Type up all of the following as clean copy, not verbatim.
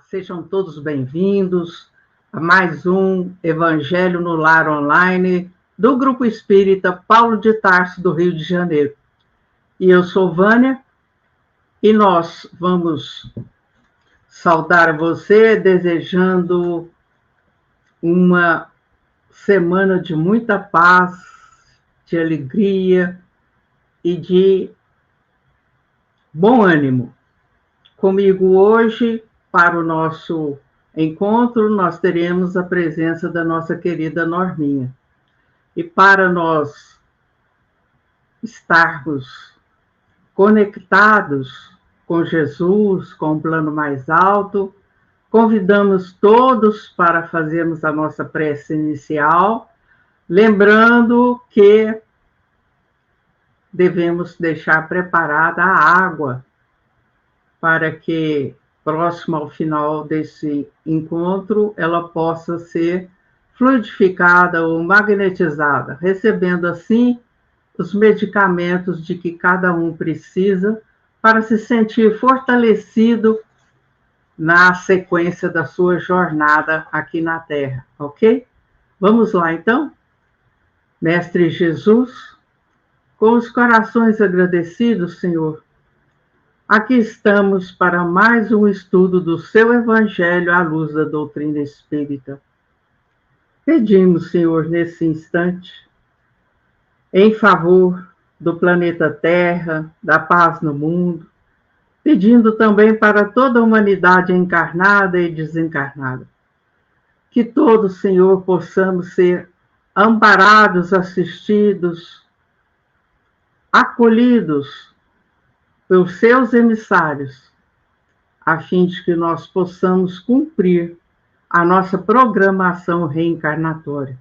Sejam todos bem-vindos a mais um Evangelho no Lar Online do Grupo Espírita Paulo de Tarso, do Rio de Janeiro. E eu sou Vânia, e nós vamos saudar você desejando uma semana de muita paz, de alegria e de bom ânimo. Comigo hoje, para o nosso encontro, nós teremos a presença da nossa querida Norminha. E para nós estarmos conectados com Jesus, com o plano mais alto, convidamos todos para fazermos a nossa prece inicial, lembrando que devemos deixar preparada a água para que, próximo ao final desse encontro, ela possa ser fluidificada ou magnetizada, recebendo assim os medicamentos de que cada um precisa para se sentir fortalecido na sequência da sua jornada aqui na Terra, ok? Vamos lá, então? Mestre Jesus, com os corações agradecidos, Senhor, aqui estamos para mais um estudo do seu Evangelho à luz da doutrina espírita. Pedimos, Senhor, nesse instante, em favor do planeta Terra, da paz no mundo, pedindo também para toda a humanidade encarnada e desencarnada, que todos, Senhor, possamos ser amparados, assistidos, acolhidos pelos seus emissários, a fim de que nós possamos cumprir a nossa programação reencarnatória.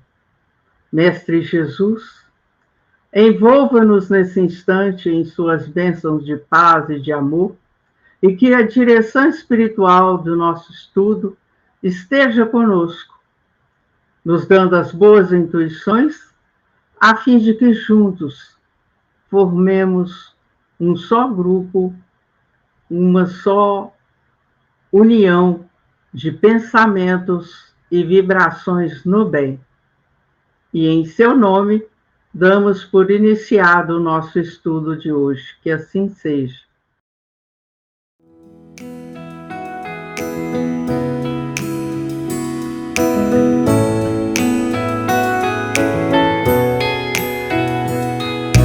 Mestre Jesus, envolva-nos nesse instante em suas bênçãos de paz e de amor, e que a direção espiritual do nosso estudo esteja conosco, nos dando as boas intuições, a fim de que juntos formemos um só grupo, uma só união de pensamentos e vibrações no bem. E em seu nome, damos por iniciado o nosso estudo de hoje. Que assim seja.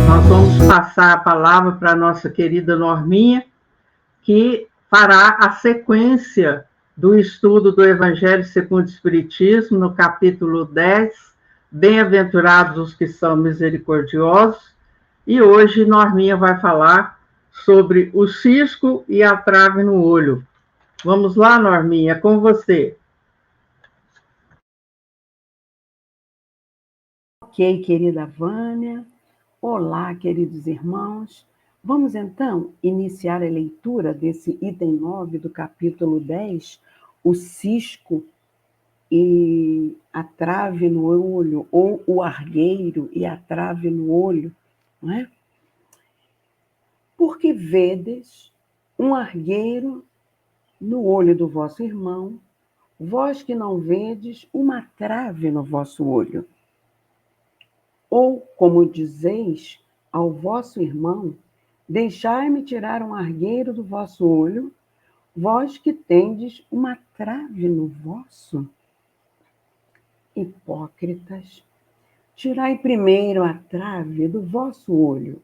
Nós vamos passar a palavra para a nossa querida Norminha, que fará a sequência do estudo do Evangelho segundo o Espiritismo, no capítulo 10, Bem-aventurados os que são misericordiosos, e hoje Norminha vai falar sobre o cisco e a trave no olho. Vamos lá, Norminha, é com você. Ok, querida Vânia. Olá, queridos irmãos. Vamos, então, iniciar a leitura desse item 9 do capítulo 10, o cisco e a trave no olho, ou o argueiro e a trave no olho, não é? Porque vedes um argueiro no olho do vosso irmão, vós que não vedes uma trave no vosso olho. Ou, como dizeis ao vosso irmão, deixai-me tirar um argueiro do vosso olho, vós que tendes uma trave no vosso. Hipócritas, tirai primeiro a trave do vosso olho,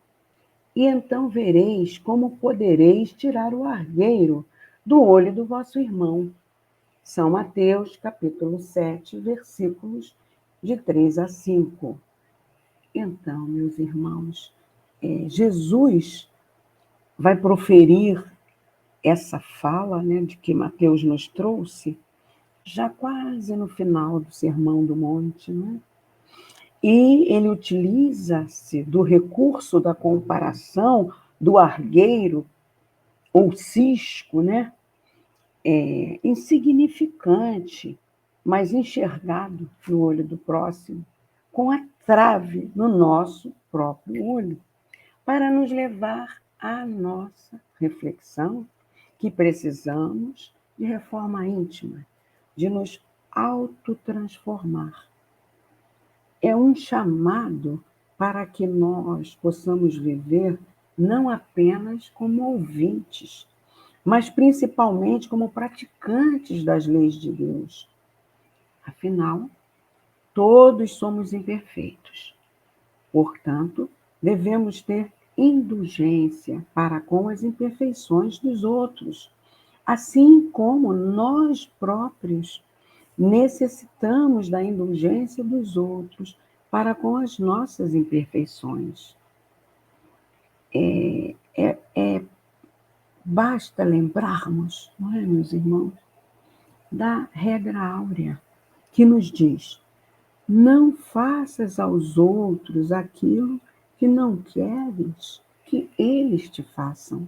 e então vereis como podereis tirar o argueiro do olho do vosso irmão. São Mateus, capítulo 7, versículos de 3 a 5. Então, meus irmãos, Jesus vai proferir essa fala, né, de que Mateus nos trouxe, já quase no final do Sermão do Monte, né? E ele utiliza-se do recurso da comparação do argueiro ou cisco, né? Insignificante, mas enxergado no olho do próximo, com a trave no nosso próprio olho, para nos levar à nossa reflexão que precisamos de reforma íntima, de nos autotransformar. É um chamado para que nós possamos viver não apenas como ouvintes, mas principalmente como praticantes das leis de Deus. Afinal, todos somos imperfeitos. Portanto, devemos ter indulgência para com as imperfeições dos outros, assim como nós próprios necessitamos da indulgência dos outros para com as nossas imperfeições. Basta lembrarmos, não é, meus irmãos, da regra áurea que nos diz: não faças aos outros aquilo que não queres que eles te façam.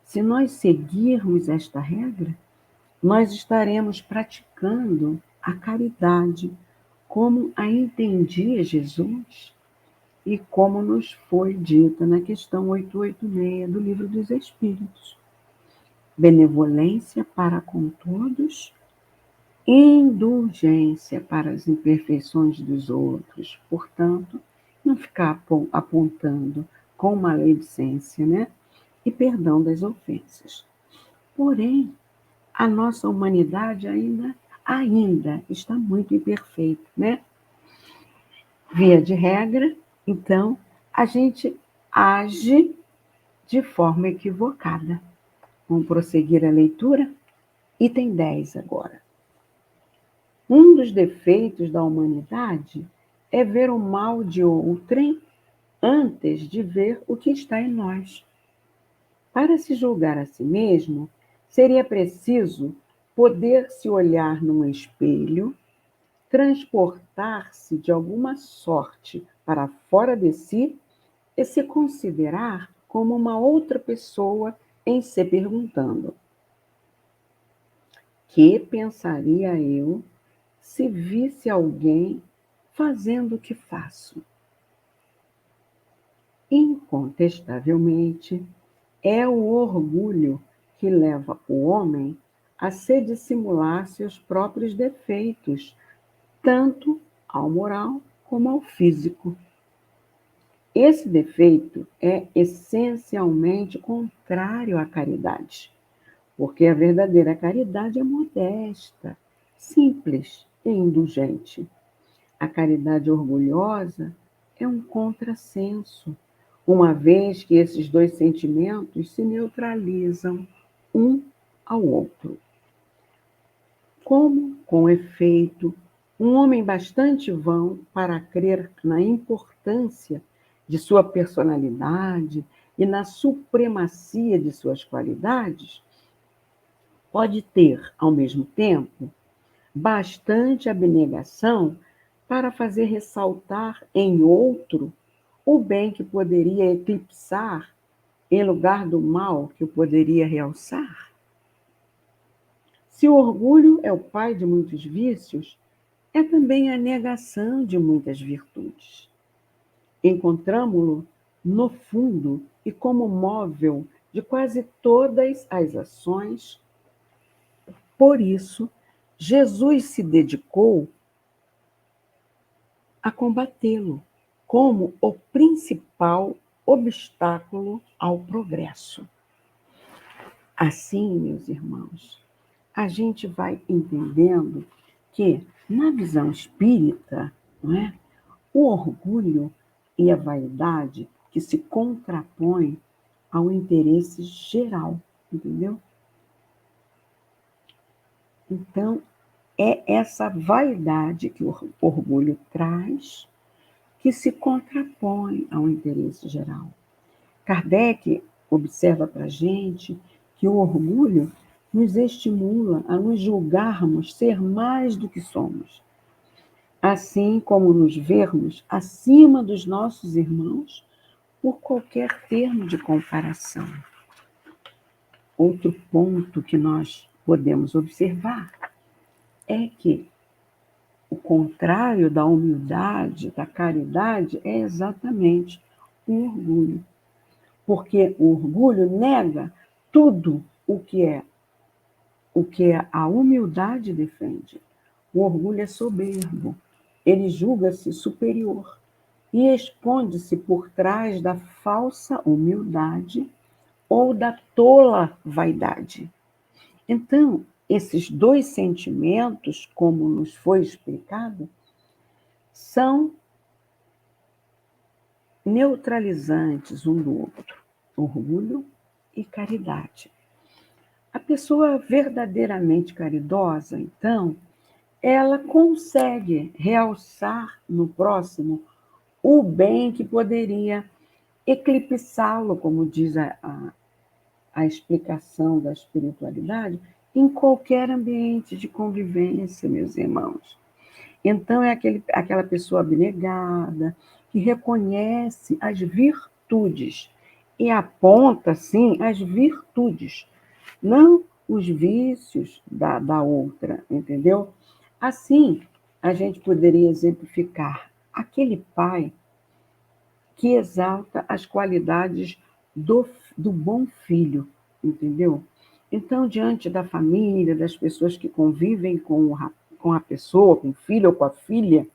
Se nós seguirmos esta regra, nós estaremos praticando a caridade como a entendia Jesus e como nos foi dita na questão 886 do Livro dos Espíritos. Benevolência para com todos, indulgência para as imperfeições dos outros. Portanto, não ficar apontando com maledicência, né? E perdão das ofensas. Porém, a nossa humanidade ainda está muito imperfeita, né? Via de regra, então, a gente age de forma equivocada. Vamos prosseguir a leitura? Item 10 agora. Um dos defeitos da humanidade é ver o mal de outrem antes de ver o que está em nós. Para se julgar a si mesmo, seria preciso poder se olhar num espelho, transportar-se de alguma sorte para fora de si e se considerar como uma outra pessoa em se perguntando: que pensaria eu se visse alguém fazendo o que faço? Incontestavelmente, é o orgulho que leva o homem a se dissimular seus próprios defeitos, tanto ao moral como ao físico. Esse defeito é essencialmente contrário à caridade, porque a verdadeira caridade é modesta, simples e indulgente. A caridade orgulhosa é um contrassenso, uma vez que esses dois sentimentos se neutralizam um ao outro. Como, com efeito, um homem bastante vão para crer na importância de sua personalidade e na supremacia de suas qualidades, pode ter, ao mesmo tempo, bastante abnegação para fazer ressaltar em outro o bem que poderia eclipsar em lugar do mal que o poderia realçar? Se o orgulho é o pai de muitos vícios, é também a negação de muitas virtudes. Encontramo-lo no fundo e como móvel de quase todas as ações. Por isso, Jesus se dedicou a combatê-lo como o principal obstáculo ao progresso. Assim, meus irmãos, a gente vai entendendo que, na visão espírita, não é, o orgulho e a vaidade que se contrapõem ao interesse geral, entendeu? Então, é essa vaidade que o orgulho traz que se contrapõe ao interesse geral. Kardec observa para a gente que o orgulho nos estimula a nos julgarmos ser mais do que somos, assim como nos vermos acima dos nossos irmãos por qualquer termo de comparação. Outro ponto que nós podemos observar é que o contrário da humildade, da caridade, é exatamente o orgulho. Porque o orgulho nega tudo o que é o que a humildade defende. O orgulho é soberbo, ele julga-se superior e esconde-se por trás da falsa humildade ou da tola vaidade. Então, esses dois sentimentos, como nos foi explicado, são neutralizantes um do outro, orgulho e caridade. A pessoa verdadeiramente caridosa, então, ela consegue realçar no próximo o bem que poderia eclipsá-lo, como diz a explicação da espiritualidade, em qualquer ambiente de convivência, meus irmãos. Então, é aquela pessoa abnegada, que reconhece as virtudes e aponta, sim, as virtudes, não os vícios da outra, entendeu? Assim, a gente poderia exemplificar aquele pai que exalta as qualidades do bom filho, entendeu? Então, diante da família, das pessoas que convivem com a pessoa, com o filho ou com a filha,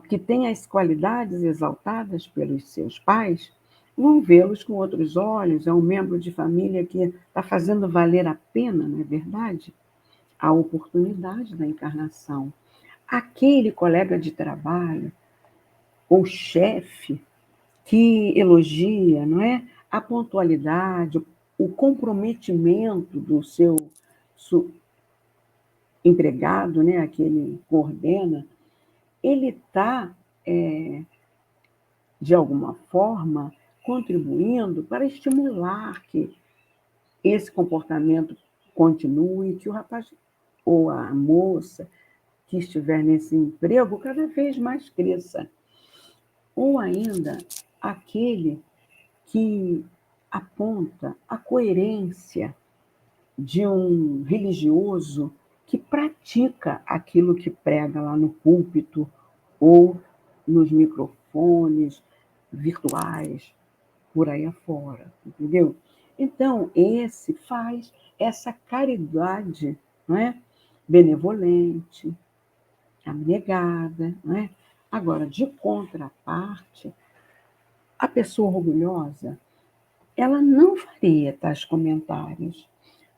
que têm as qualidades exaltadas pelos seus pais, vão vê-los com outros olhos. É um membro de família que está fazendo valer a pena, não é verdade? A oportunidade da encarnação. Aquele colega de trabalho ou chefe que elogia, não é? A pontualidade, o comprometimento do seu empregado, né? A que ele coordena, ele está, de alguma forma, contribuindo para estimular que esse comportamento continue, que o rapaz ou a moça que estiver nesse emprego cada vez mais cresça. Ou ainda aquele que aponta a coerência de um religioso que pratica aquilo que prega lá no púlpito ou nos microfones virtuais, por aí afora, entendeu? Então, esse faz essa caridade, não é? Benevolente, abnegada, não é? Agora, de contraparte, a pessoa orgulhosa, ela não faria tais comentários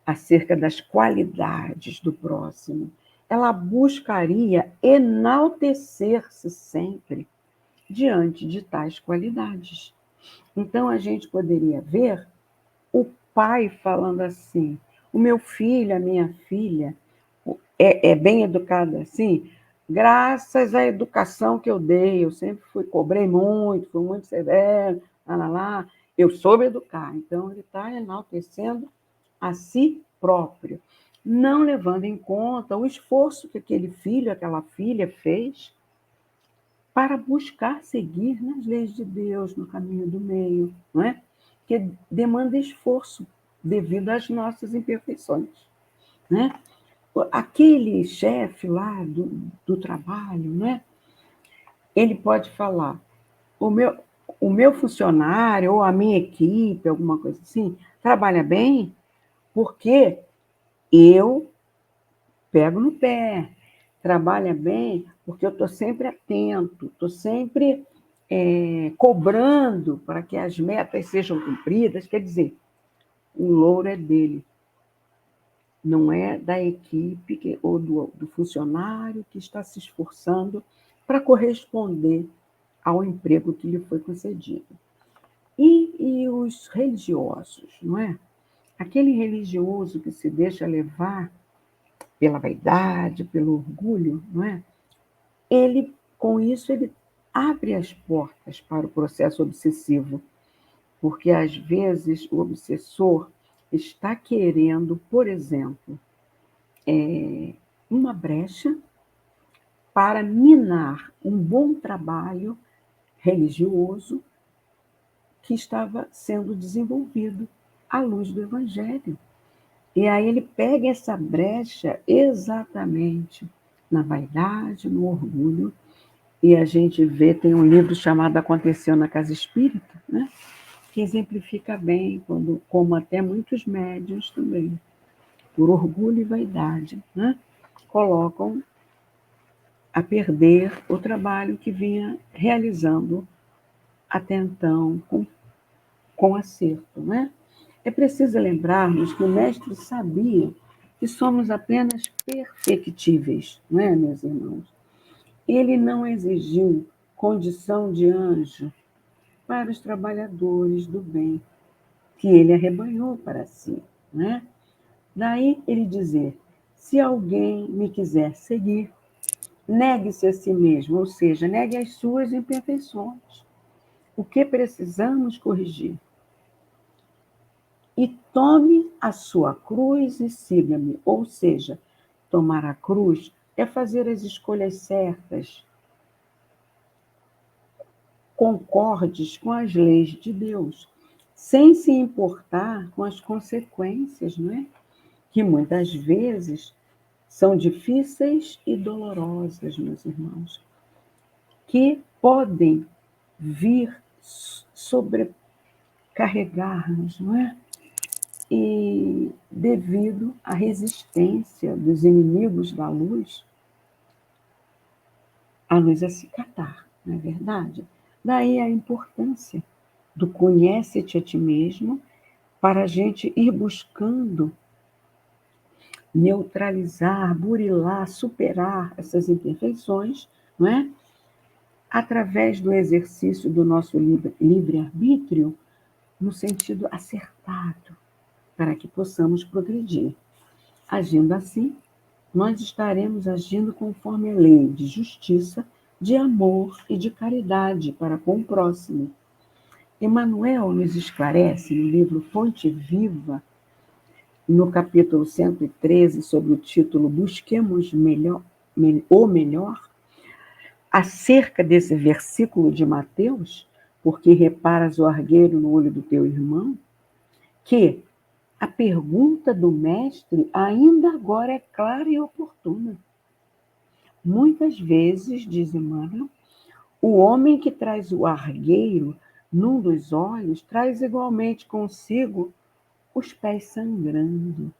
acerca das qualidades do próximo. Ela buscaria enaltecer-se sempre diante de tais qualidades. Então, a gente poderia ver o pai falando assim: o meu filho, a minha filha, é bem educada assim, graças à educação que eu dei, eu sempre cobrei muito, fui muito severo, lá, eu soube educar. Então, ele está enaltecendo a si próprio, não levando em conta o esforço que aquele filho, aquela filha fez para buscar seguir nas leis de Deus, no caminho do meio, não é? Que demanda esforço devido às nossas imperfeições, né? Aquele chefe lá do trabalho, né? Ele pode falar: o meu funcionário ou a minha equipe, alguma coisa assim, trabalha bem porque eu pego no pé, trabalha bem porque eu estou sempre atento, estou sempre cobrando para que as metas sejam cumpridas. Quer dizer, o louro é dele, não é da equipe ou do funcionário que está se esforçando para corresponder ao emprego que lhe foi concedido. E os religiosos, não é? Aquele religioso que se deixa levar pela vaidade, pelo orgulho, não é? Com isso, ele abre as portas para o processo obsessivo, porque às vezes o obsessor está querendo, por exemplo, uma brecha para minar um bom trabalho religioso que estava sendo desenvolvido à luz do Evangelho. E aí ele pega essa brecha exatamente na vaidade, no orgulho, e a gente vê, tem um livro chamado Aconteceu na Casa Espírita, né? Que exemplifica bem, como até muitos médiuns também por orgulho e vaidade, né? Colocam a perder o trabalho que vinha realizando até então com acerto, né? É preciso lembrarmos que o mestre sabia que somos apenas perfectíveis, não é, meus irmãos? Ele não exigiu condição de anjo para os trabalhadores do bem que ele arrebanhou para si, né? Daí ele dizer: se alguém me quiser seguir, negue-se a si mesmo, ou seja, negue as suas imperfeições, o que precisamos corrigir. E tome a sua cruz e siga-me, ou seja, tomar a cruz é fazer as escolhas certas, concordes com as leis de Deus, sem se importar com as consequências, não é? Que muitas vezes são difíceis e dolorosas, meus irmãos, que podem vir sobrecarregar-nos, não é? E devido à resistência dos inimigos da luz a nos acicatar, não é verdade? Daí a importância do conhece-te a ti mesmo para a gente ir buscando neutralizar, burilar, superar essas imperfeições, não é? Através do exercício do nosso livre-arbítrio, no sentido acertado, para que possamos progredir. Agindo assim, nós estaremos agindo conforme a lei de justiça, de amor e de caridade para com o próximo. Emmanuel nos esclarece no livro Fonte Viva, no capítulo 113, sobre o título Busquemos o Melhor, acerca desse versículo de Mateus, porque reparas o argueiro no olho do teu irmão, que a pergunta do mestre ainda agora é clara e oportuna. Muitas vezes, diz Emmanuel, o homem que traz o argueiro num dos olhos traz igualmente consigo os pés sangrando.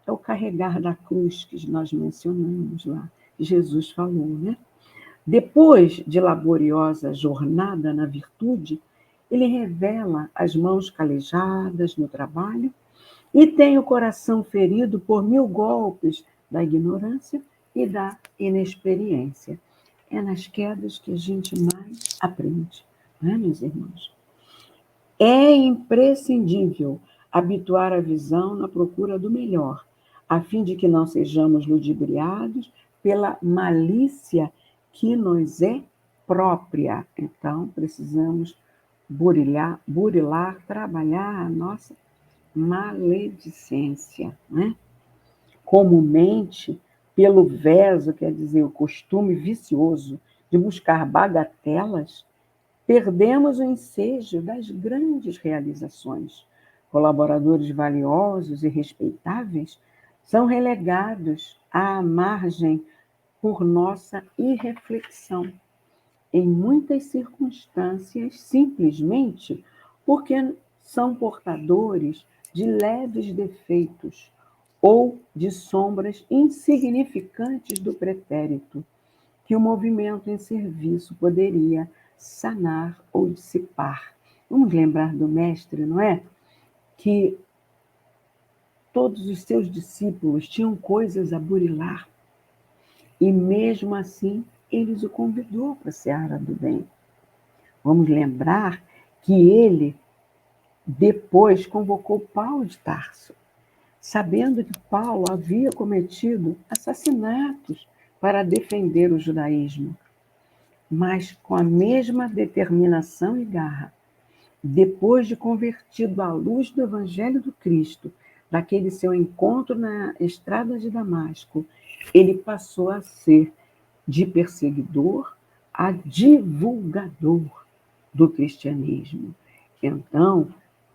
É o carregar da cruz que nós mencionamos lá, Jesus falou, né? Depois de laboriosa jornada na virtude, ele revela as mãos calejadas no trabalho e tem o coração ferido por 1000 golpes da ignorância e da inexperiência. É nas quedas que a gente mais aprende, não é, meus irmãos? É imprescindível habituar a visão na procura do melhor, a fim de que não sejamos ludibriados pela malícia que nos é própria. Então, precisamos burilar, trabalhar a nossa maledicência, né? Comumente, pelo verso, quer dizer, o costume vicioso de buscar bagatelas, perdemos o ensejo das grandes realizações. Colaboradores valiosos e respeitáveis são relegados à margem por nossa irreflexão, em muitas circunstâncias, simplesmente porque são portadores de leves defeitos ou de sombras insignificantes do pretérito, que o movimento em serviço poderia sanar ou dissipar. Vamos lembrar do mestre, não é? Que todos os seus discípulos tinham coisas a burilar e mesmo assim eles o convidou para a seara do bem. Vamos lembrar que ele depois convocou Paulo de Tarso, sabendo que Paulo havia cometido assassinatos para defender o judaísmo, mas com a mesma determinação e garra. Depois de convertido à luz do Evangelho do Cristo, daquele seu encontro na estrada de Damasco, ele passou a ser de perseguidor a divulgador do cristianismo. Então,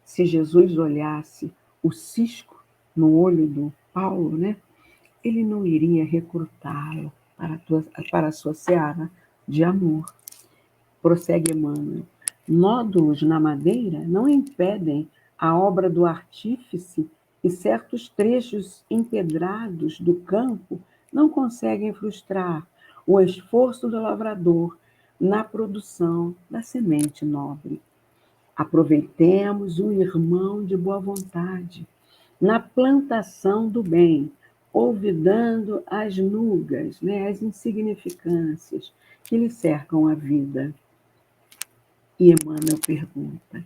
se Jesus olhasse o cisco no olho do Paulo, né, ele não iria recrutá-lo para a sua seara de amor. Prossegue Emmanuel. Nódulos na madeira não impedem a obra do artífice e certos trechos empedrados do campo não conseguem frustrar o esforço do lavrador na produção da semente nobre. Aproveitemos o irmão de boa vontade na plantação do bem, olvidando as nugas, as insignificâncias que lhe cercam a vida. E Emmanuel pergunta: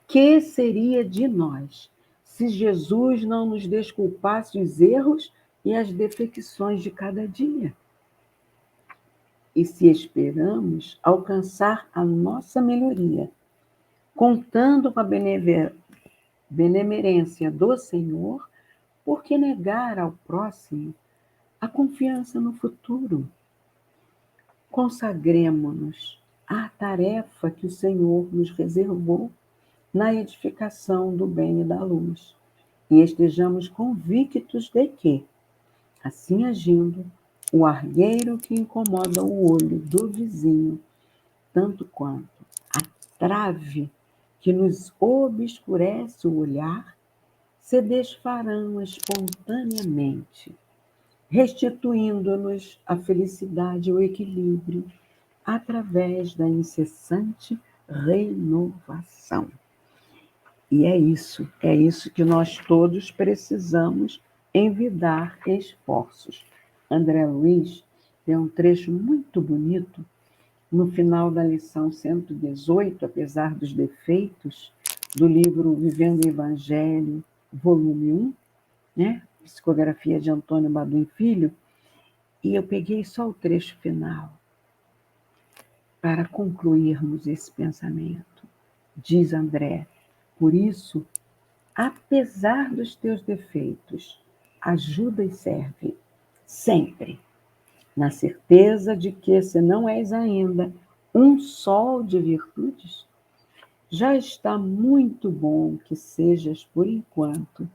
que seria de nós se Jesus não nos desculpasse os erros e as defecções de cada dia? E se esperamos alcançar a nossa melhoria, contando com a benemerência do Senhor, por que negar ao próximo a confiança no futuro? Consagremo-nos à tarefa que o Senhor nos reservou na edificação do bem e da luz, e estejamos convictos de que, assim agindo, o argueiro que incomoda o olho do vizinho, tanto quanto a trave que nos obscurece o olhar, se desfarão espontaneamente, restituindo-nos a felicidade e o equilíbrio através da incessante renovação. E é isso que nós todos precisamos envidar esforços. André Luiz tem um trecho muito bonito no final da lição 118, apesar dos defeitos, do livro Vivendo o Evangelho, volume 1, psicografia de Antônio Badum Filho, e eu peguei só o trecho final para concluirmos esse pensamento. Diz André: por isso, apesar dos teus defeitos, ajuda e serve sempre, na certeza de que, se não és ainda um sol de virtudes, já está muito bom que sejas, por enquanto,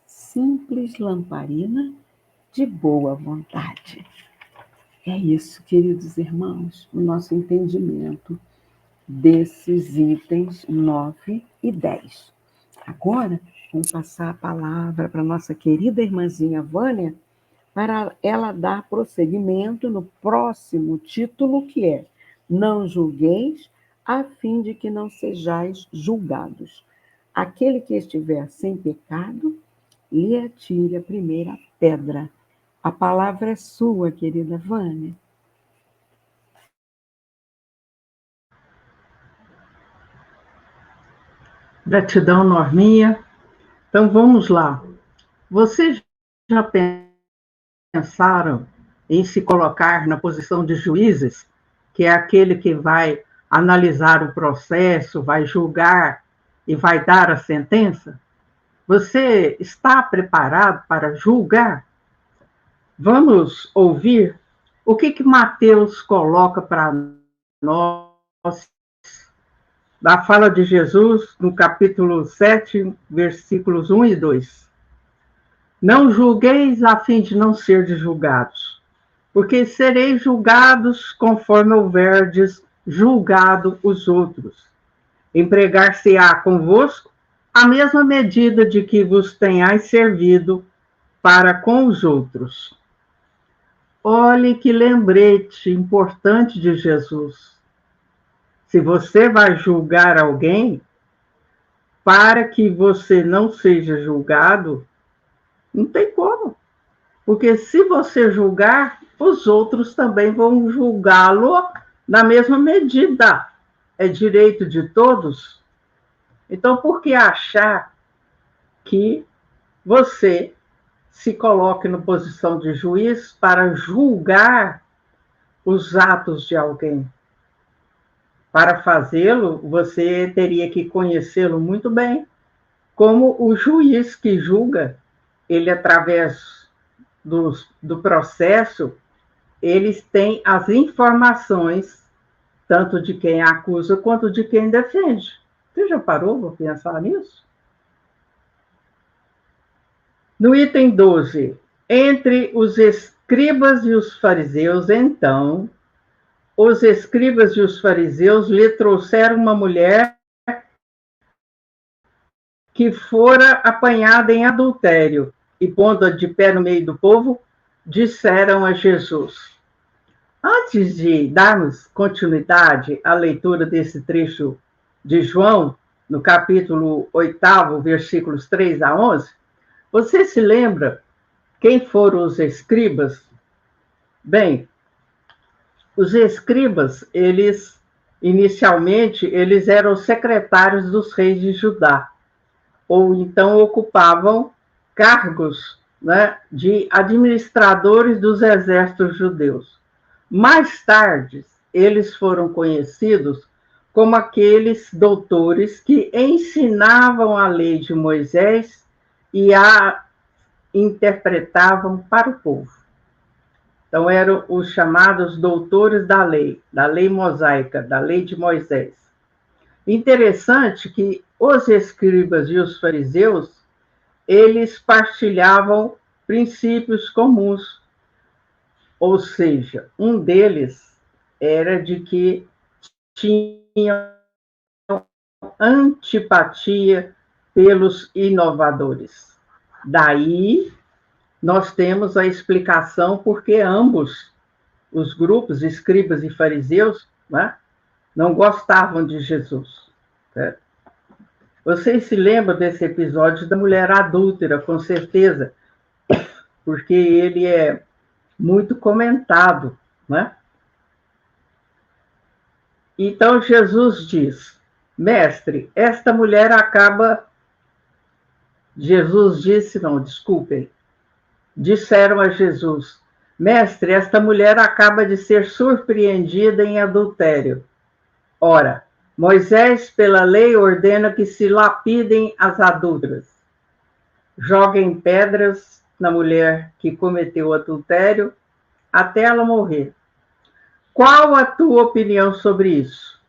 simples lamparina de boa vontade. É isso, queridos irmãos, o nosso entendimento desses itens 9 e 10. Agora, vamos passar a palavra para a nossa querida irmãzinha Vânia, para ela dar prosseguimento no próximo título, que é Não julgueis, a fim de que não sejais julgados. Aquele que estiver sem pecado, lhe atire a primeira pedra. A palavra é sua, querida Vânia. Gratidão, Norminha. Então, vamos lá. Vocês já pensaram em se colocar na posição de juízes, que é aquele que vai analisar o processo, vai julgar e vai dar a sentença? Você está preparado para julgar? Vamos ouvir o que Mateus coloca para nós da fala de Jesus no capítulo 7, versículos 1 e 2. Não julgueis a fim de não serdes julgados, porque sereis julgados conforme houverdes julgado os outros. Empregar-se-á convosco a mesma medida de que vos tenhais servido para com os outros. Olhe que lembrete importante de Jesus. Se você vai julgar alguém, para que você não seja julgado, não tem como. Porque se você julgar, os outros também vão julgá-lo na mesma medida. É direito de todos. Então, por que achar que você se coloque na posição de juiz para julgar os atos de alguém? Para fazê-lo, você teria que conhecê-lo muito bem, como o juiz que julga, ele, através do processo, eles têm as informações, tanto de quem acusa quanto de quem defende. Você já parou para pensar nisso? No item 12, entre os escribas e os fariseus, então, os escribas e os fariseus lhe trouxeram uma mulher que fora apanhada em adultério, e pondo-a de pé no meio do povo, disseram a Jesus. Antes de darmos continuidade à leitura desse trecho de João, no capítulo 8, versículos 3 a 11, você se lembra quem foram os escribas? Bem, os escribas, inicialmente, eles eram secretários dos reis de Judá, ou então ocupavam cargos, né, de administradores dos exércitos judeus. Mais tarde, eles foram conhecidos como aqueles doutores que ensinavam a lei de Moisés e a interpretavam para o povo. Então, eram os chamados doutores da lei mosaica, da lei de Moisés. Interessante que os escribas e os fariseus, eles partilhavam princípios comuns, ou seja, um deles era de que tinham antipatia pelos inovadores. Daí, nós temos a explicação porque ambos os grupos, escribas e fariseus, né, não gostavam de Jesus. Certo? Vocês se lembram desse episódio da mulher adúltera, com certeza, porque ele é muito comentado, né? Então Jesus diz, mestre, esta mulher acaba... Jesus disse, não, desculpem. Disseram a Jesus, mestre, esta mulher acaba de ser surpreendida em adultério. Ora, Moisés, pela lei, ordena que se lapidem as adúlteras. Joguem pedras na mulher que cometeu adultério até ela morrer. Qual a tua opinião sobre isso?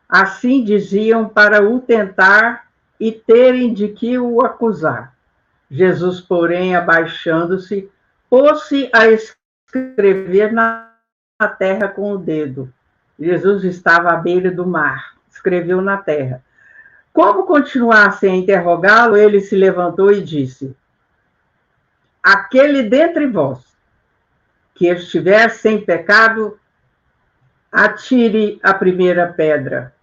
Assim diziam para o tentar e terem de que o acusar. Jesus, porém, abaixando-se, pôs-se a escrever na terra com o dedo. Jesus estava à beira do mar, escreveu na terra. Como continuassem a interrogá-lo, ele se levantou e disse, aquele dentre vós que estiver sem pecado, atire a primeira pedra.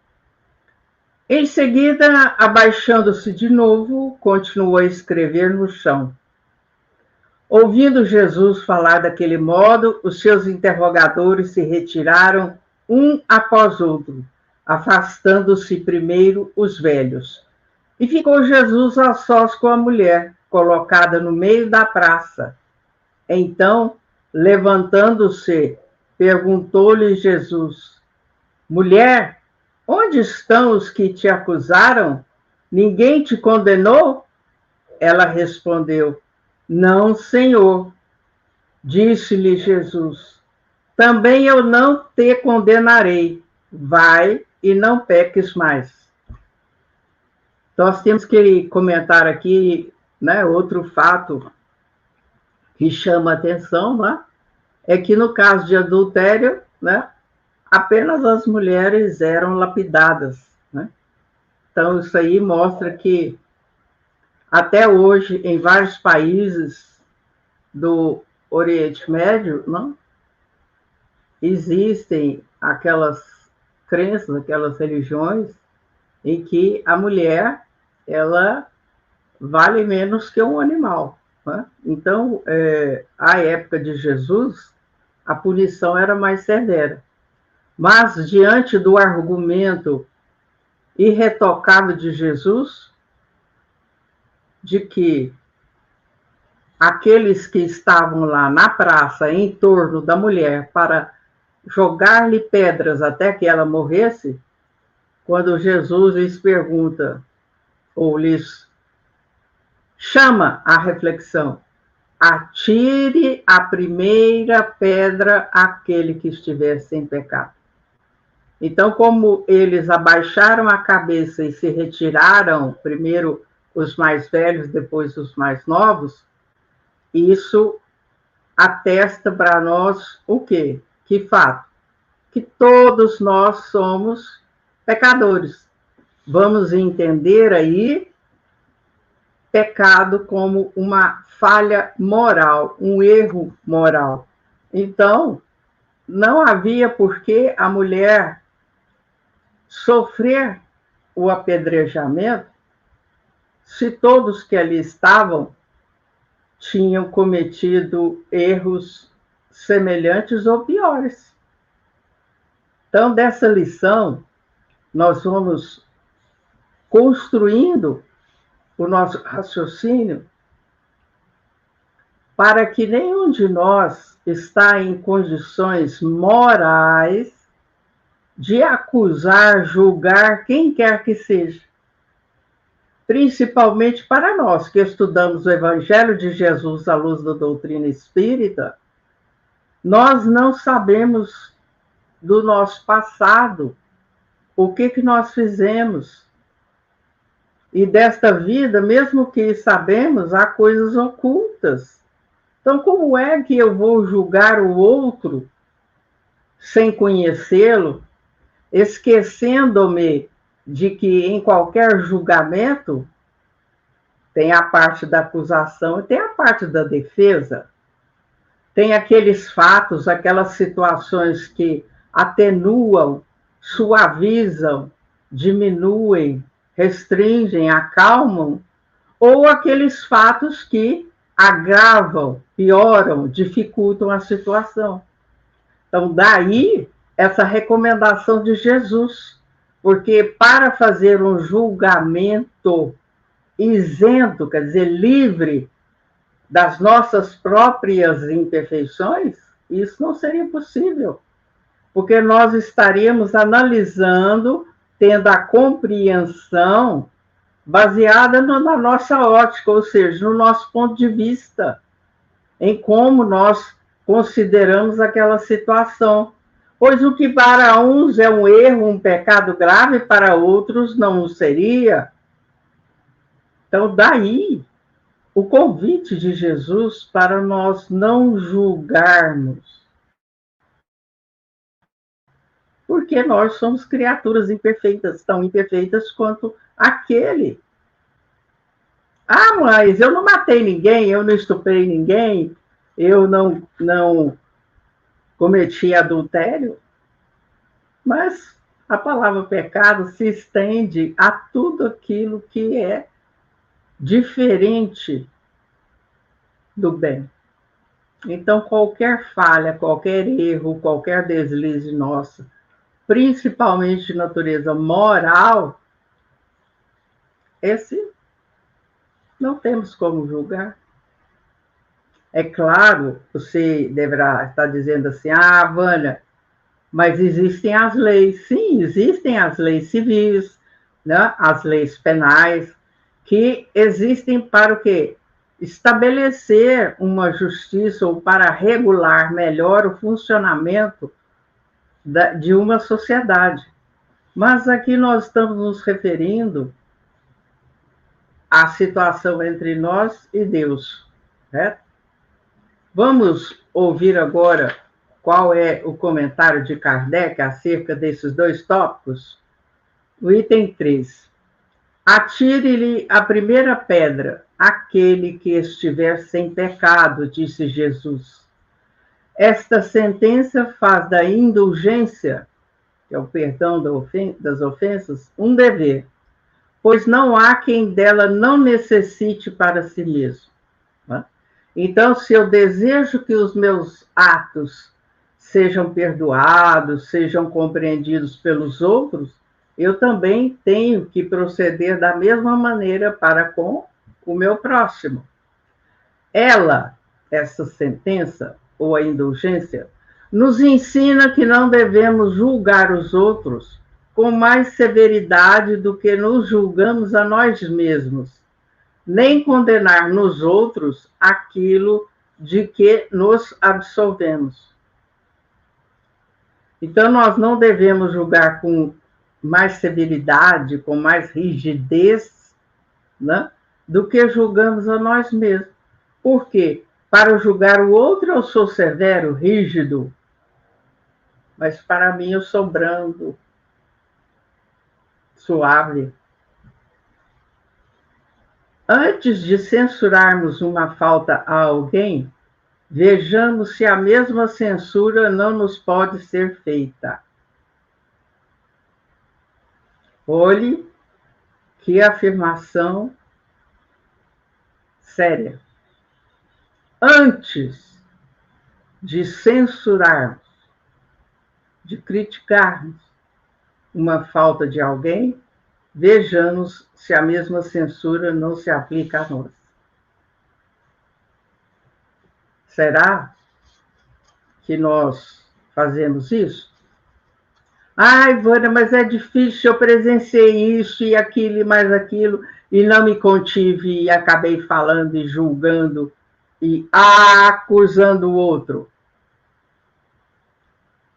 Em seguida, abaixando-se de novo, continuou a escrever no chão. Ouvindo Jesus falar daquele modo, os seus interrogadores se retiraram um após outro, afastando-se primeiro os velhos. E ficou Jesus a sós com a mulher, colocada no meio da praça. Então, levantando-se, perguntou-lhe Jesus, mulher, onde estão os que te acusaram? Ninguém te condenou? Ela respondeu, não, Senhor. Disse-lhe Jesus, também eu não te condenarei. Vai e não peques mais. Nós temos que comentar aqui, né, outro fato que chama atenção, né, é que no caso de adultério, né, apenas as mulheres eram lapidadas, né? Então, isso aí mostra que, até hoje, em vários países do Oriente Médio, não? Existem aquelas crenças, aquelas religiões, em que a mulher, ela vale menos que um animal. Né? Então, à época de Jesus, a punição era mais severa. Mas, diante do argumento irretocável de Jesus, de que aqueles que estavam lá na praça, em torno da mulher, para jogar-lhe pedras até que ela morresse, quando Jesus lhes pergunta, ou lhes chama à reflexão, atire a primeira pedra àquele que estiver sem pecado. Então, como eles abaixaram a cabeça e se retiraram, primeiro os mais velhos, depois os mais novos, isso atesta para nós o quê? Que fato? Que todos nós somos pecadores. vamos entender aí pecado como uma falha moral, um erro moral. Então, não havia por que a mulher sofrer o apedrejamento se todos que ali estavam tinham cometido erros semelhantes ou piores. Então, dessa lição, nós vamos construindo o nosso raciocínio para que nenhum de nós está em condições morais de acusar, julgar quem quer que seja. Principalmente para nós que estudamos o Evangelho de Jesus à luz da doutrina espírita, nós não sabemos do nosso passado, o que nós fizemos. E desta vida, mesmo que sabemos, há coisas ocultas. Então, como é que eu vou julgar o outro sem conhecê-lo, esquecendo-me de que em qualquer julgamento tem a parte da acusação e tem a parte da defesa? Tem aqueles fatos, aquelas situações que atenuam, suavizam, diminuem, restringem, acalmam, ou aqueles fatos que agravam, pioram, dificultam a situação. Então, daí essa recomendação de Jesus, porque para fazer um julgamento isento, quer dizer, livre das nossas próprias imperfeições, isso não seria possível, porque nós estaríamos analisando, tendo a compreensão baseada na nossa ótica, ou seja, no nosso ponto de vista, em como nós consideramos aquela situação. Pois o que para uns é um erro, um pecado grave, para outros não o seria. Então, daí o convite de Jesus para nós não julgarmos, porque nós somos criaturas imperfeitas, tão imperfeitas quanto aquele. Ah, mas eu não matei ninguém, eu não estuprei ninguém, eu não cometi adultério. Mas a palavra pecado se estende a tudo aquilo que é diferente do bem. Então, qualquer falha, qualquer erro, qualquer deslize nosso, principalmente de natureza moral, esse não temos como julgar. É claro, você deverá estar dizendo assim, ah, Vânia, mas existem as leis. Sim, existem as leis civis, né? As leis penais, que existem para o quê? Estabelecer uma justiça ou para regular melhor o funcionamento de uma sociedade. Mas aqui nós estamos nos referindo à situação entre nós e Deus, né? Vamos ouvir agora qual é o comentário de Kardec acerca desses dois tópicos? O item 3. Atire-lhe a primeira pedra, aquele que estiver sem pecado, disse Jesus. Esta sentença faz da indulgência, que é o perdão das ofensas, um dever, pois não há quem dela não necessite para si mesmo. Então, se eu desejo que os meus atos sejam perdoados, sejam compreendidos pelos outros, eu também tenho que proceder da mesma maneira para com o meu próximo. Essa sentença, ou a indulgência, nos ensina que não devemos julgar os outros com mais severidade do que nos julgamos a nós mesmos, nem condenar nos outros aquilo de que nos absolvemos. Então, nós não devemos julgar com mais severidade, com mais rigidez, né, do que julgamos a nós mesmos. Por quê? Para julgar o outro eu sou severo, rígido, mas para mim eu sou brando, suave. Antes de censurarmos uma falta a alguém, vejamos se a mesma censura não nos pode ser feita. Olhe que afirmação séria. Antes de censurarmos, de criticarmos uma falta de alguém, vejamos se a mesma censura não se aplica a nós. Será que nós fazemos isso? Ai, Vânia, mas é difícil, eu presenciei isso e aquilo e mais aquilo, e não me contive e acabei falando e julgando e acusando o outro.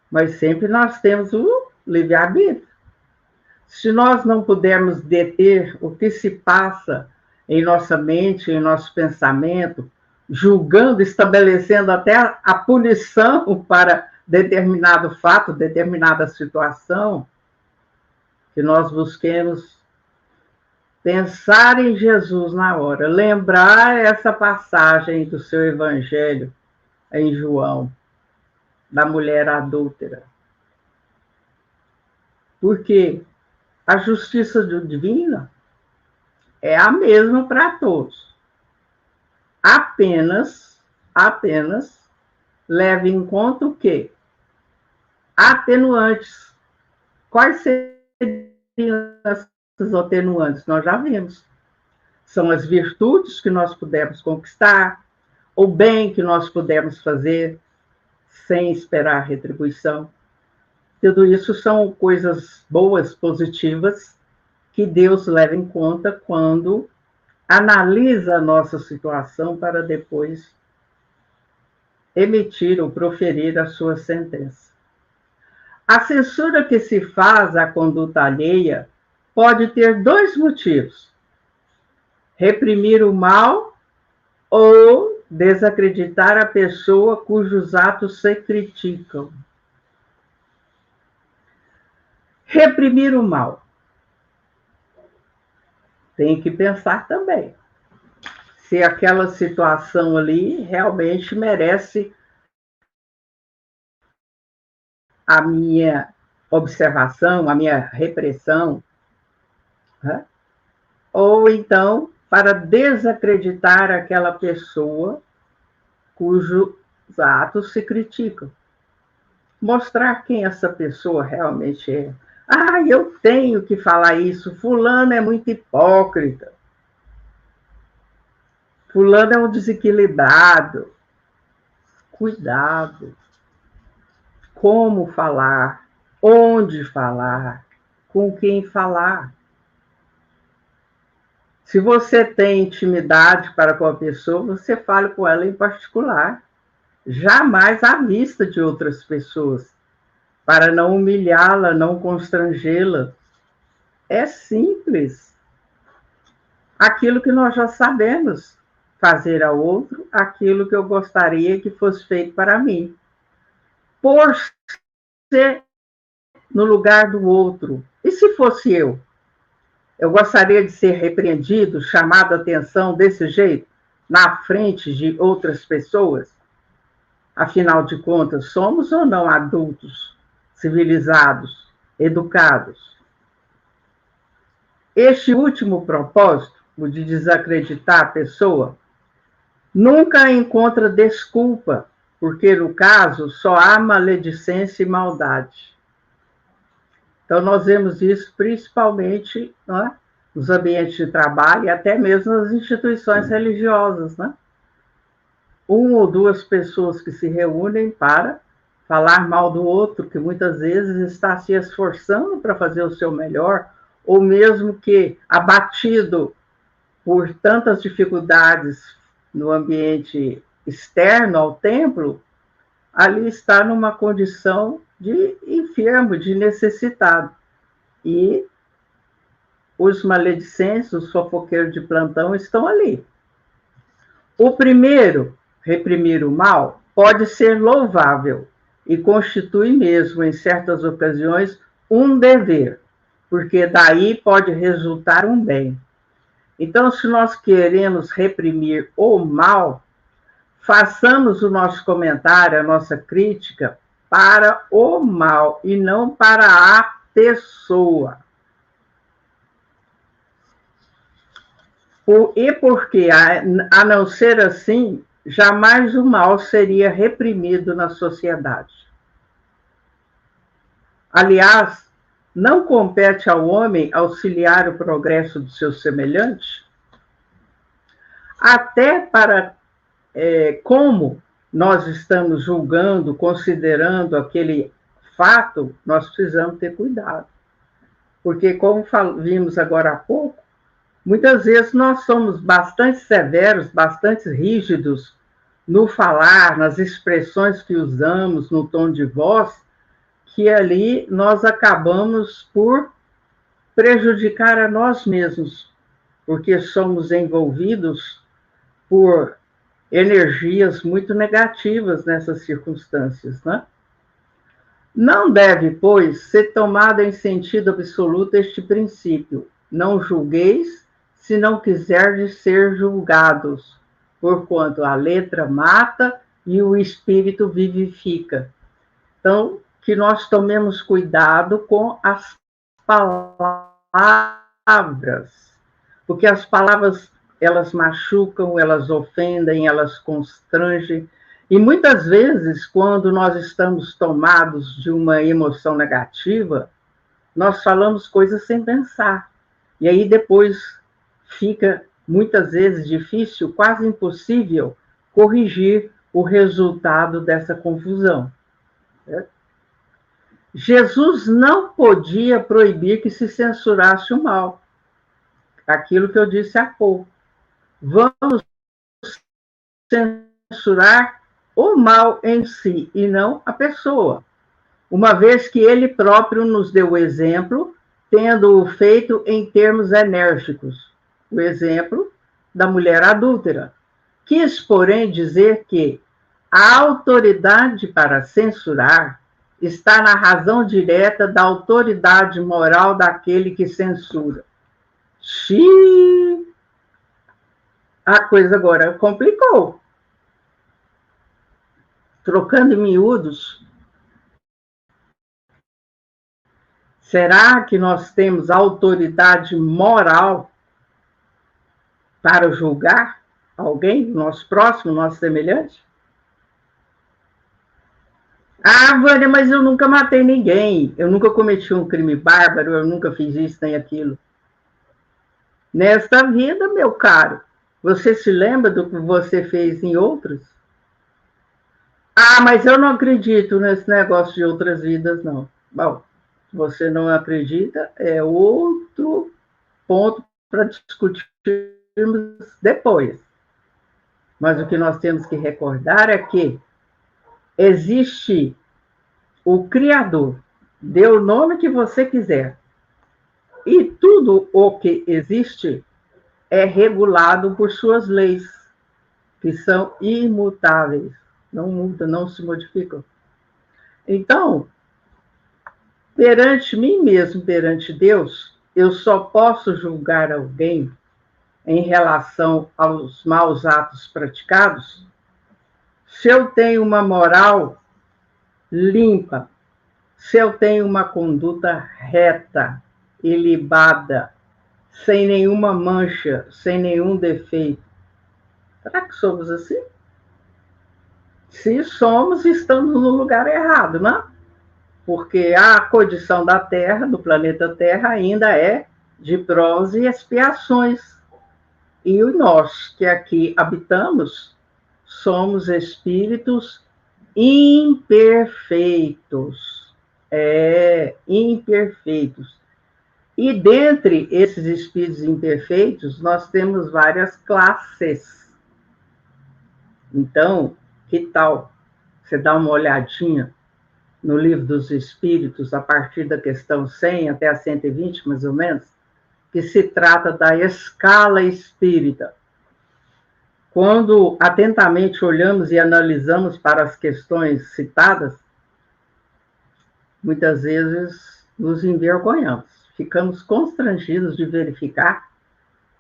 Mas sempre nós temos o livre-arbítrio. Se nós não pudermos deter o que se passa em nossa mente, em nosso pensamento, julgando, estabelecendo até a punição para determinado fato, determinada situação, que nós busquemos pensar em Jesus na hora, lembrar essa passagem do seu evangelho em João, da mulher adúltera. Porque a justiça divina é a mesma para todos. Apenas leve em conta o quê? Atenuantes. Quais seriam essas atenuantes? Nós já vimos. São as virtudes que nós pudemos conquistar, o bem que nós pudemos fazer sem esperar retribuição. Tudo isso são coisas boas, positivas, que Deus leva em conta quando analisa a nossa situação para depois emitir ou proferir a sua sentença. A censura que se faz à conduta alheia pode ter dois motivos: reprimir o mal ou desacreditar a pessoa cujos atos se criticam. Reprimir o mal. Tem que pensar também se aquela situação ali realmente merece a minha observação, a minha repressão, né? Ou então para desacreditar aquela pessoa cujos atos se criticam. Mostrar quem essa pessoa realmente é. Ah, eu tenho que falar isso, fulano é muito hipócrita. Fulano é um desequilibrado. Cuidado. Como falar, onde falar, com quem falar. Se você tem intimidade para com a pessoa, você fale com ela em particular. Jamais à vista de outras pessoas, para não humilhá-la, não constrangê-la. É simples. Aquilo que nós já sabemos fazer ao outro, aquilo que eu gostaria que fosse feito para mim. Por ser no lugar do outro. E se fosse eu? Eu gostaria de ser repreendido, chamado a atenção desse jeito, na frente de outras pessoas? Afinal de contas, somos ou não adultos, civilizados, educados? Este último propósito, o de desacreditar a pessoa, nunca encontra desculpa, porque no caso só há maledicência e maldade. Então nós vemos isso principalmente, né, nos ambientes de trabalho e até mesmo nas instituições religiosas, né? Uma ou duas pessoas que se reúnem para falar mal do outro, que muitas vezes está se esforçando para fazer o seu melhor, ou mesmo que abatido por tantas dificuldades no ambiente externo ao templo, ali está numa condição de enfermo, de necessitado. E os maledicentes, os fofoqueiros de plantão estão ali. O primeiro, reprimir o mal, pode ser louvável e constitui mesmo, em certas ocasiões, um dever, porque daí pode resultar um bem. Então, se nós queremos reprimir o mal, façamos o nosso comentário, a nossa crítica para o mal e não para a pessoa. E porque, a não ser assim, jamais o mal seria reprimido na sociedade. Aliás, não compete ao homem auxiliar o progresso do seu semelhante? Até para como nós estamos julgando, considerando aquele fato, nós precisamos ter cuidado. Porque, como vimos agora há pouco, muitas vezes nós somos bastante severos, bastante rígidos no falar, nas expressões que usamos, no tom de voz, que ali nós acabamos por prejudicar a nós mesmos, porque somos envolvidos por energias muito negativas nessas circunstâncias, né? Não deve, pois, ser tomado em sentido absoluto este princípio: não julgueis, se não quiserdes ser julgados, porquanto a letra mata e o espírito vivifica. Então, que nós tomemos cuidado com as palavras, porque as palavras, elas machucam, elas ofendem, elas constrangem, e muitas vezes, quando nós estamos tomados de uma emoção negativa, nós falamos coisas sem pensar, e aí depois fica, muitas vezes, difícil, quase impossível, corrigir o resultado dessa confusão. Jesus não podia proibir que se censurasse o mal. Aquilo que eu disse há pouco. Vamos censurar o mal em si e não a pessoa, uma vez que ele próprio nos deu o exemplo, tendo-o feito em termos enérgicos. O exemplo da mulher adúltera. Quis, porém, dizer que a autoridade para censurar está na razão direta da autoridade moral daquele que censura. Xiii! A coisa agora complicou. Trocando em miúdos, será que nós temos autoridade moral para julgar alguém, nosso próximo, nosso semelhante? Ah, Vânia, mas eu nunca matei ninguém, eu nunca cometi um crime bárbaro, eu nunca fiz isso nem aquilo. Nesta vida, meu caro, você se lembra do que você fez em outros? Ah, mas eu não acredito nesse negócio de outras vidas, não. Bom, você não acredita, é outro ponto para discutirmos depois. Mas o que nós temos que recordar é que existe o Criador, dê o nome que você quiser, e tudo o que existe é regulado por suas leis, que são imutáveis, não mudam, não se modificam. Então, perante mim mesmo, perante Deus, eu só posso julgar alguém em relação aos maus atos praticados se eu tenho uma moral limpa, se eu tenho uma conduta reta, ilibada, sem nenhuma mancha, sem nenhum defeito. Será que somos assim? Se somos, estamos no lugar errado, não? Porque a condição da Terra, do planeta Terra, ainda é de provas e expiações. E nós que aqui habitamos somos espíritos imperfeitos. Imperfeitos. E dentre esses espíritos imperfeitos, nós temos várias classes. Então, que tal você dar uma olhadinha no Livro dos Espíritos, a partir da questão 100 até a 120, mais ou menos, que se trata da escala espírita. Quando atentamente olhamos e analisamos para as questões citadas, muitas vezes nos envergonhamos, ficamos constrangidos de verificar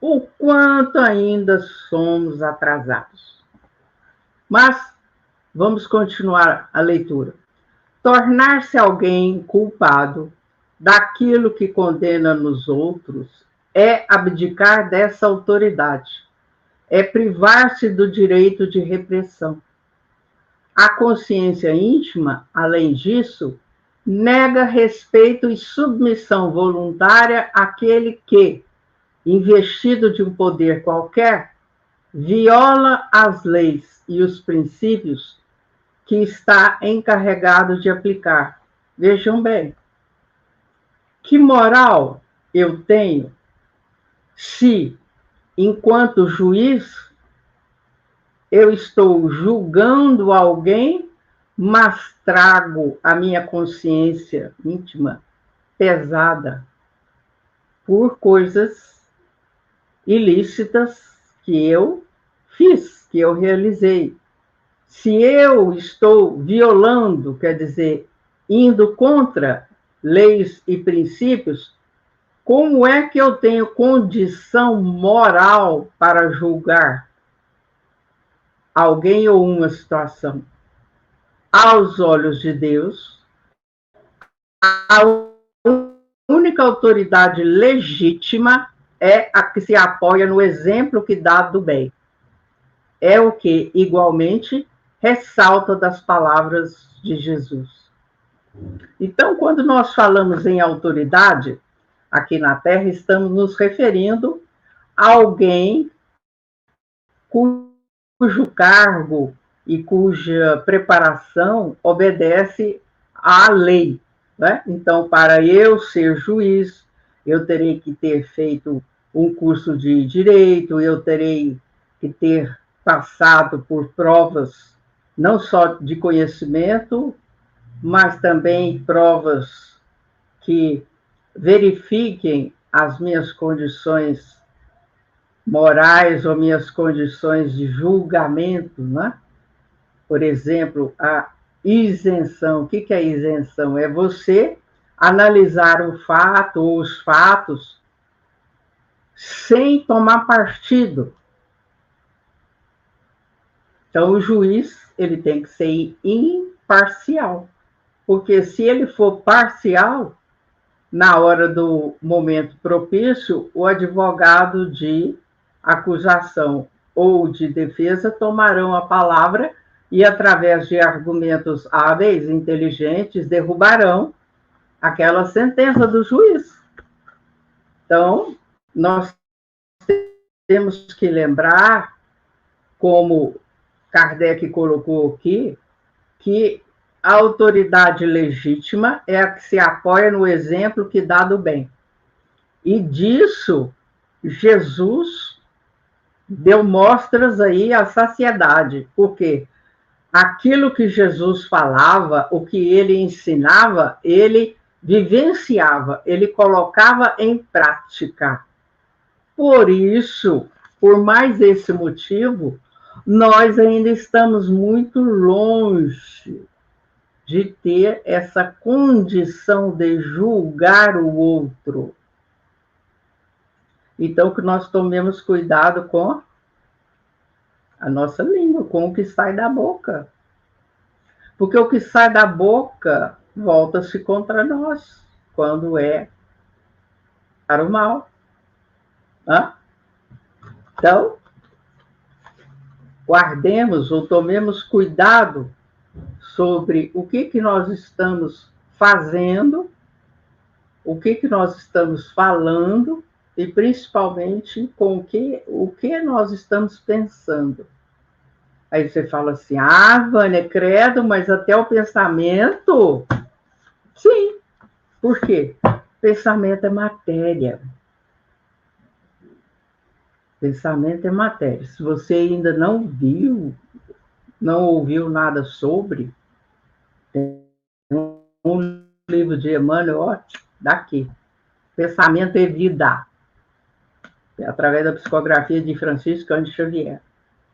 o quanto ainda somos atrasados. Mas vamos continuar a leitura. Tornar-se alguém culpado daquilo que condena nos outros é abdicar dessa autoridade, é privar-se do direito de repressão. A consciência íntima, além disso, nega respeito e submissão voluntária àquele que, investido de um poder qualquer, viola as leis e os princípios que está encarregado de aplicar. Vejam bem, que moral eu tenho se, enquanto juiz, eu estou julgando alguém, mas trago a minha consciência íntima pesada por coisas ilícitas que eu fiz, que eu realizei. Se eu estou violando, quer dizer, indo contra leis e princípios, como é que eu tenho condição moral para julgar alguém ou uma situação? Aos olhos de Deus, a única autoridade legítima é a que se apoia no exemplo que dá do bem. É o que, igualmente, ressalta das palavras de Jesus. Então, quando nós falamos em autoridade, aqui na Terra, estamos nos referindo a alguém cujo cargo e cuja preparação obedece à lei, né? Então, para eu ser juiz, eu terei que ter feito um curso de direito, eu terei que ter passado por provas não só de conhecimento, mas também provas que verifiquem as minhas condições morais ou minhas condições de julgamento, né? Por exemplo, a isenção. O que é isenção? É você analisar o fato ou os fatos sem tomar partido. Então, o juiz ele tem que ser imparcial, porque se ele for parcial, na hora do momento propício, o advogado de acusação ou de defesa tomarão a palavra e, através de argumentos hábeis, inteligentes, derrubarão aquela sentença do juiz. Então, nós temos que lembrar, como Kardec colocou aqui, que a autoridade legítima é a que se apoia no exemplo que dá do bem. E disso, Jesus deu mostras aí à saciedade, porque aquilo que Jesus falava, o que ele ensinava, ele vivenciava, ele colocava em prática. Por isso, por mais esse motivo, nós ainda estamos muito longe de ter essa condição de julgar o outro. Então, que nós tomemos cuidado com a nossa língua, com o que sai da boca. Porque o que sai da boca volta-se contra nós, quando é para o mal. Hã? Então, guardemos ou tomemos cuidado sobre o que nós estamos fazendo, o que nós estamos falando e, principalmente, com o que nós estamos pensando. Aí você fala assim, Vânia, credo, mas até o pensamento... Sim, por quê? Pensamento é matéria. Pensamento é matéria. Se você ainda não viu, não ouviu nada sobre, tem um livro de Emmanuel, ó, daqui. Pensamento é vida. Através da psicografia de Francisco Cândido Xavier.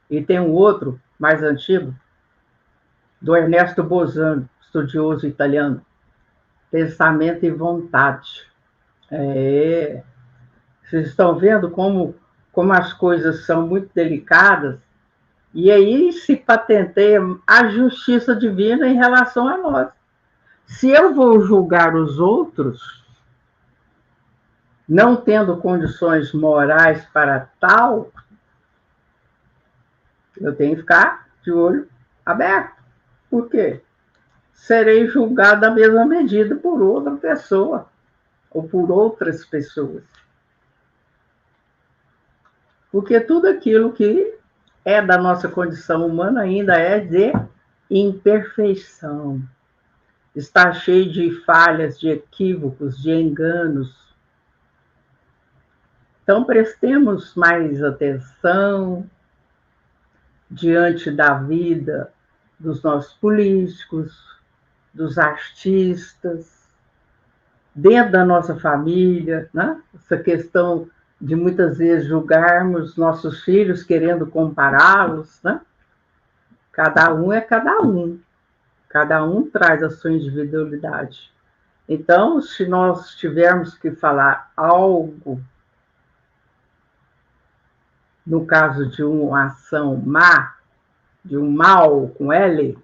E tem um outro, mais antigo, do Ernesto Bosano, estudioso italiano. Pensamento e vontade. Vocês estão vendo como como as coisas são muito delicadas, e aí se patenteia a justiça divina em relação a nós. Se eu vou julgar os outros, não tendo condições morais para tal, eu tenho que ficar de olho aberto. Por quê? Serei julgado da mesma medida por outra pessoa ou por outras pessoas. Porque tudo aquilo que é da nossa condição humana ainda é de imperfeição. Está cheio de falhas, de equívocos, de enganos. Então, prestemos mais atenção diante da vida dos nossos políticos, dos artistas, dentro da nossa família, né? Essa questão de muitas vezes julgarmos nossos filhos querendo compará-los, né? Cada um é cada um traz a sua individualidade. Então, se nós tivermos que falar algo, no caso de uma ação má, de um mal com L,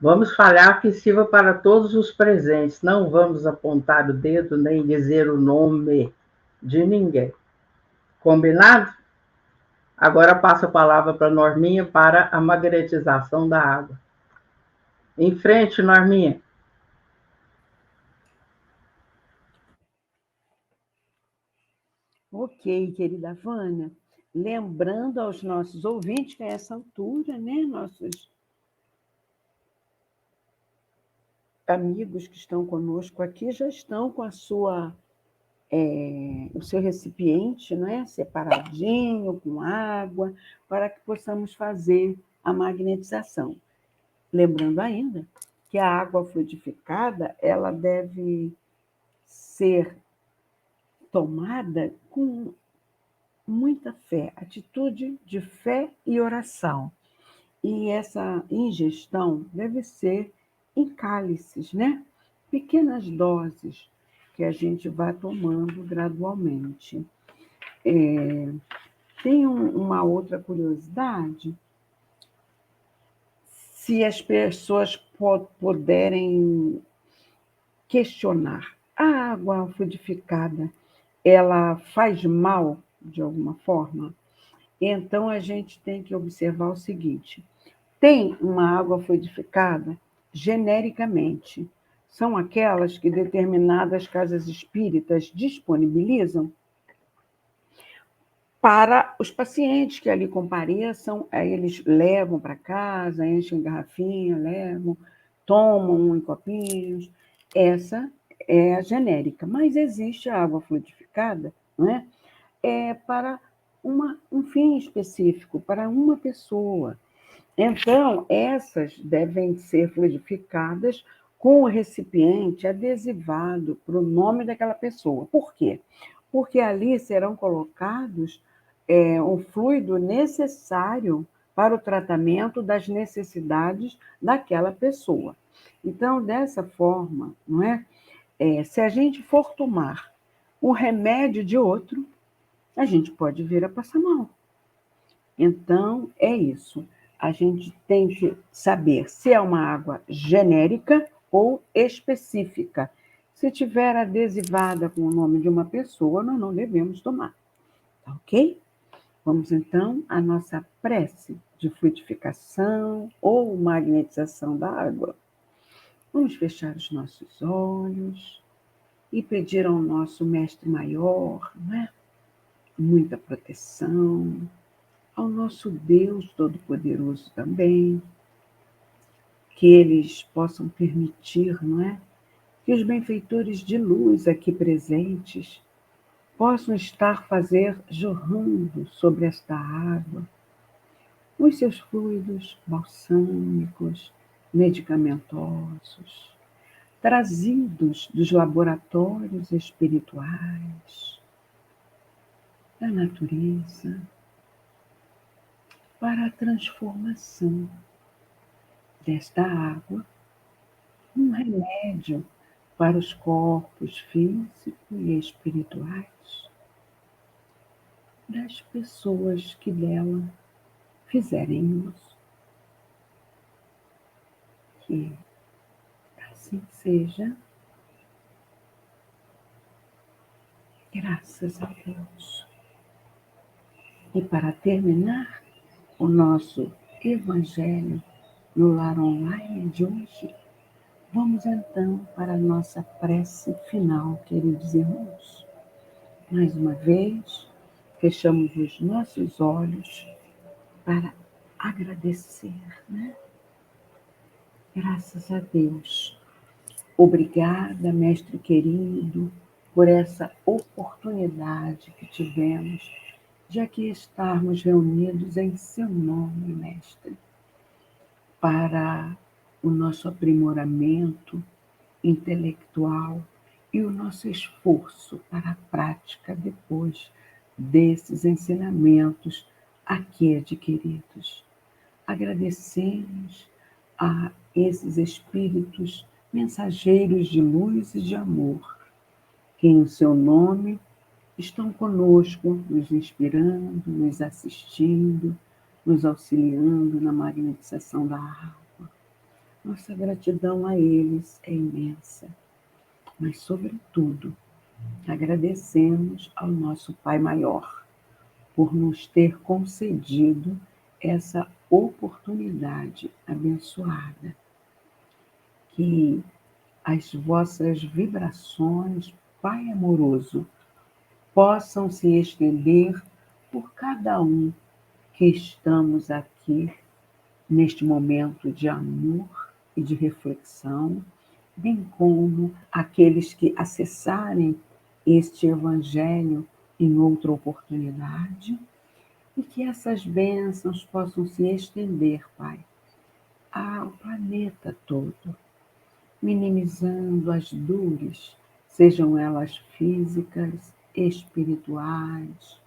vamos falar que sirva para todos os presentes, não vamos apontar o dedo nem dizer o nome de ninguém. Combinado? Agora passo a palavra para a Norminha para a magnetização da água. Em frente, Norminha. Ok, querida Vânia. Lembrando aos nossos ouvintes que a essa altura, né, nossos amigos que estão conosco aqui já estão com a sua, o seu recipiente, né, separadinho, com água, para que possamos fazer a magnetização. Lembrando ainda que a água fluidificada ela deve ser tomada com muita fé, atitude de fé e oração. E essa ingestão deve ser em cálices, né? Pequenas doses que a gente vai tomando gradualmente. Tem uma outra curiosidade, se as pessoas puderem questionar, a água fluidificada, ela faz mal de alguma forma? Então a gente tem que observar o seguinte: tem uma água fluidificada genericamente. São aquelas que determinadas casas espíritas disponibilizam para os pacientes que ali compareçam, aí eles levam para casa, enchem garrafinha, levam, tomam em copinhos. Essa é a genérica, mas existe a água fluidificada, não é? É para um fim específico, para uma pessoa. Então, essas devem ser fluidificadas com o recipiente adesivado para o nome daquela pessoa. Por quê? Porque ali serão colocados um fluido necessário para o tratamento das necessidades daquela pessoa. Então, dessa forma, não é? Se a gente for tomar um remédio de outro, a gente pode vir a passar mal. Então, é isso. A gente tem que saber se é uma água genérica ou específica. Se tiver adesivada com o nome de uma pessoa, nós não devemos tomar. Tá ok? Vamos então à nossa prece de fluidificação ou magnetização da água. Vamos fechar os nossos olhos e pedir ao nosso Mestre Maior, né? Muita proteção, ao nosso Deus Todo-Poderoso também, que eles possam permitir, não é? Que os benfeitores de luz aqui presentes possam fazer jorrando sobre esta água os seus fluidos balsâmicos, medicamentosos, trazidos dos laboratórios espirituais, da natureza, para a transformação desta água um remédio para os corpos físicos e espirituais, das pessoas que dela fizerem uso. Que assim seja. Graças a Deus. E para terminar o nosso Evangelho no Lar Online de hoje, vamos então para a nossa prece final, queridos irmãos. Mais uma vez, fechamos os nossos olhos para agradecer, né? Graças a Deus. Obrigada, mestre querido, por essa oportunidade que tivemos de aqui estarmos reunidos em seu nome, mestre, para o nosso aprimoramento intelectual e o nosso esforço para a prática depois desses ensinamentos aqui adquiridos. Agradecemos a esses espíritos mensageiros de luz e de amor, que em seu nome estão conosco, nos inspirando, nos assistindo, nos auxiliando na magnetização da alma. Nossa gratidão a eles é imensa, mas, sobretudo, agradecemos ao nosso Pai Maior por nos ter concedido essa oportunidade abençoada. Que as vossas vibrações, Pai amoroso, possam se estender por cada um que estamos aqui neste momento de amor e de reflexão, bem como aqueles que acessarem este Evangelho em outra oportunidade, e que essas bênçãos possam se estender, Pai, ao planeta todo, minimizando as dores, sejam elas físicas, espirituais,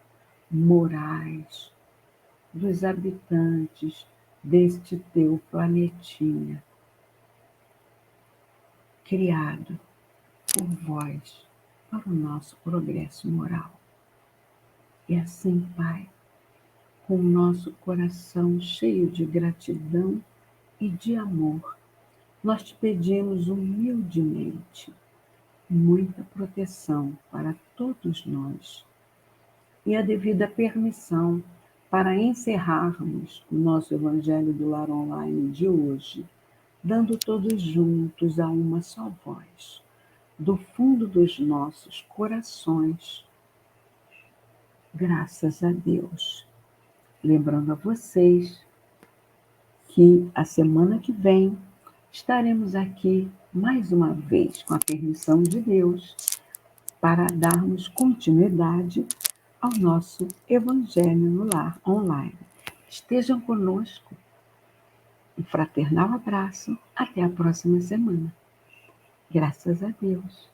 morais, dos habitantes deste teu planetinha, criado por vós para o nosso progresso moral. E assim, Pai, com o nosso coração cheio de gratidão e de amor, nós te pedimos humildemente muita proteção para todos nós e a devida permissão para encerrarmos o nosso Evangelho do Lar Online de hoje, dando todos juntos a uma só voz, do fundo dos nossos corações, graças a Deus. Lembrando a vocês que a semana que vem estaremos aqui mais uma vez, com a permissão de Deus, para darmos continuidade ao nosso Evangelho no Lar Online. Estejam conosco. Um fraternal abraço. Até a próxima semana. Graças a Deus.